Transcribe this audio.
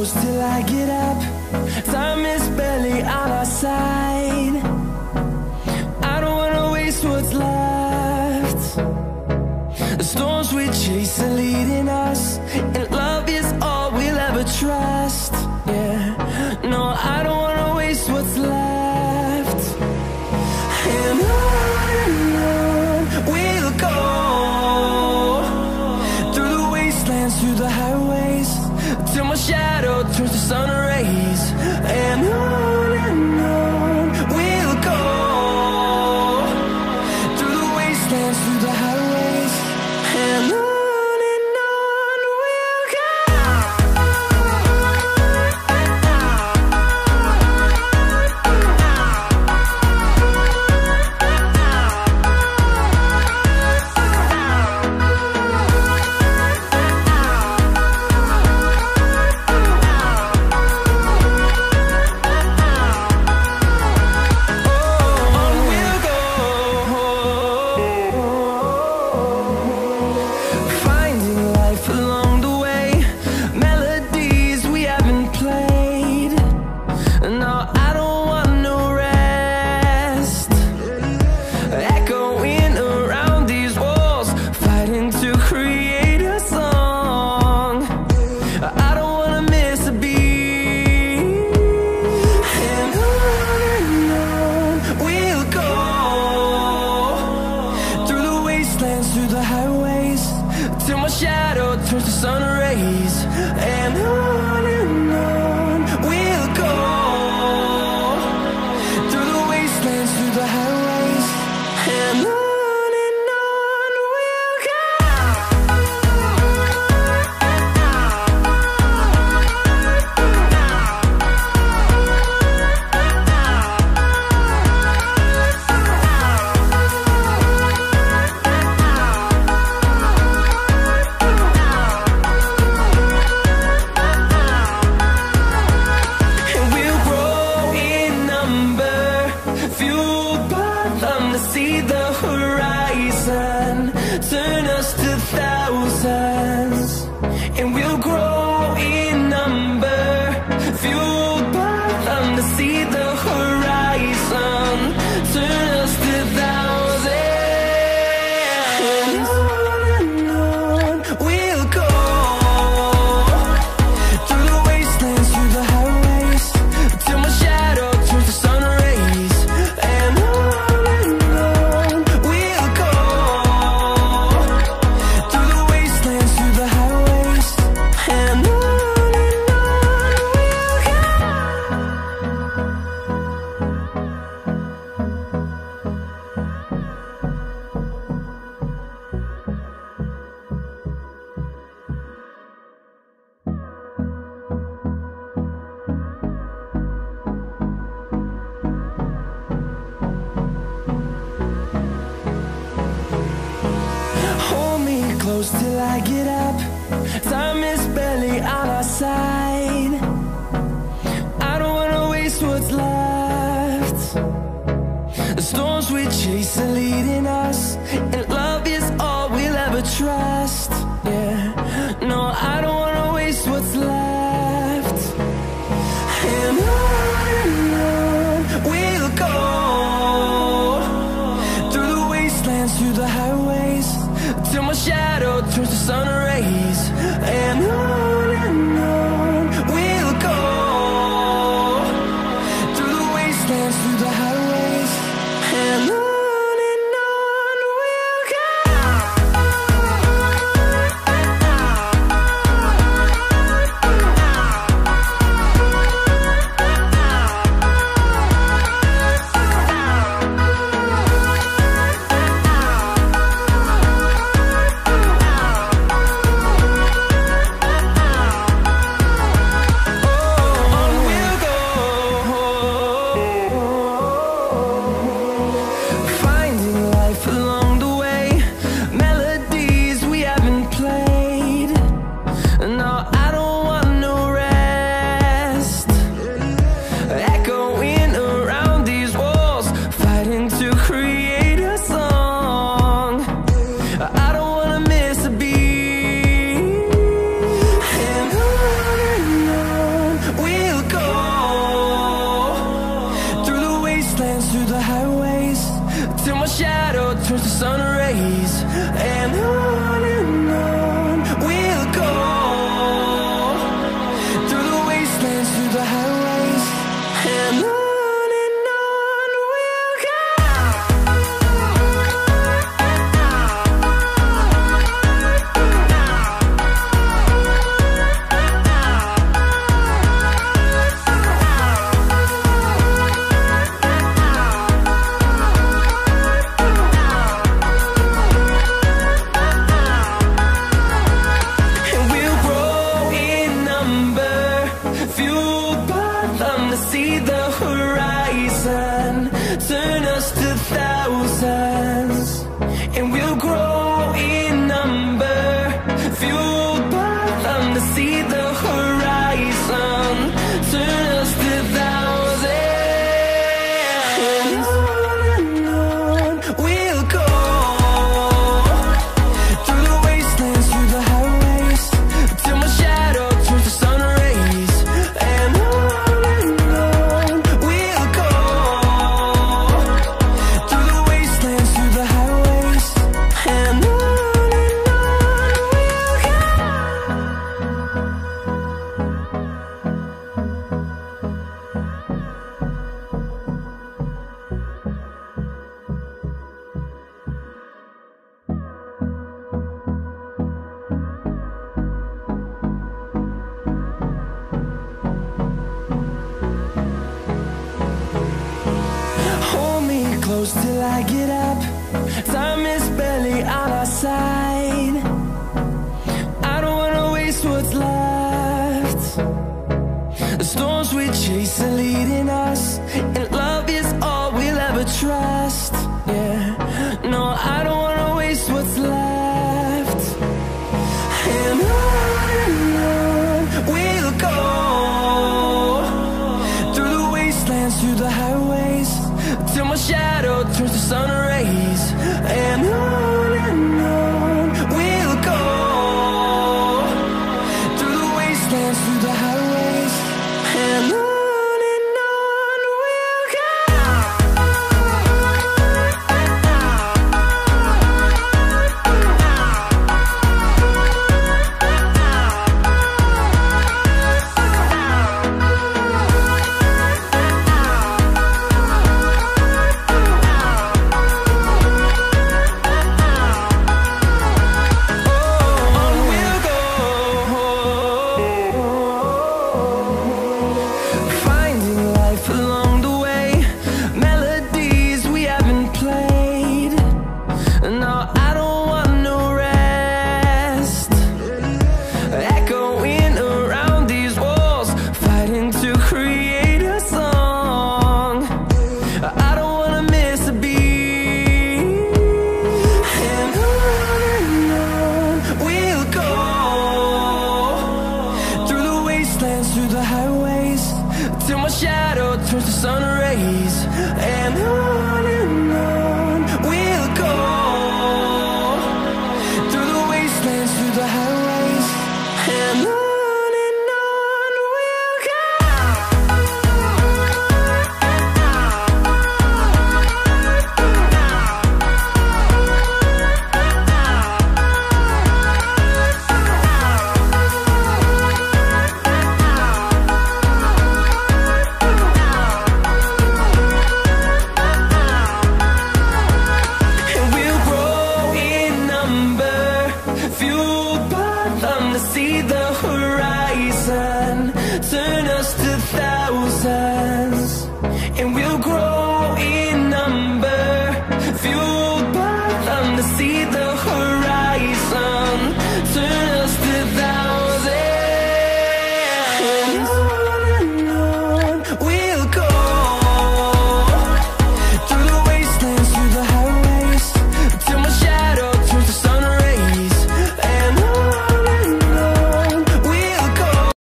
close till I get up. Time is barely on our side. I don't wanna waste what's left. The storms we chase are leading us, and love is all we'll ever trust. Yeah, no, I don't wanna waste what's left. And on we'll go, through the wastelands, through the highways, till my shadow turns to sun rays. And on we'll go, through the wastelands, through the highways, and on we'll go. Through the highways, till my shadow turns to sun rays. And on we'll go, through the wastelands, through the highways, and on we'll go. See the horizon, turn us to thousands, and we'll grow in number, fueled by them to see the horizon, turn us to thousands. And on we'll go, through the wastelands, through the highways, till my shadow turns to sun rays. And close till I get up. Time is barely on our side. I don't wanna waste what's left. The storms we chase are leading us, and love is all we'll ever trust. Yeah, no, I don't wanna waste what's left. And on we'll go, through the wastelands, through the highways, till my shadow turns to sun rays. And on we'll go, through the wastelands, through the highways, and on horizon, turn us to thousands, and we'll grow in number, fueled by them to see the horizon, turn us to thousands. And on we'll go, through the wastelands, through the highways, till my shadow turns to sun rays. And on we'll go, through the wastelands, through the highways. And on we'll go. Hold me close till I get up. Time is barely on our side. I don't wanna waste what's left. The storms we chase are leading us, and love is all we'll ever trust. Yeah, no, I don't wanna waste what's left. And on we'll go, through the wastelands, through the highways, till my shadow turns to sun rays. And on we'll go, through the wastelands, through the highways. And on we'll go. Finding life along the way, melodies we haven't played. No, I don't want no rest. Echoing around these walls, fighting to create a song. I don't wanna miss a beat. And on we'll go, through the wastelands, through the highways, till my shadow turns to sun rays. And on we'll go, through the wastelands, through the highways. And on we'll go. And we'll grow in number, fueled by them to see the horizon, turn us to thousands.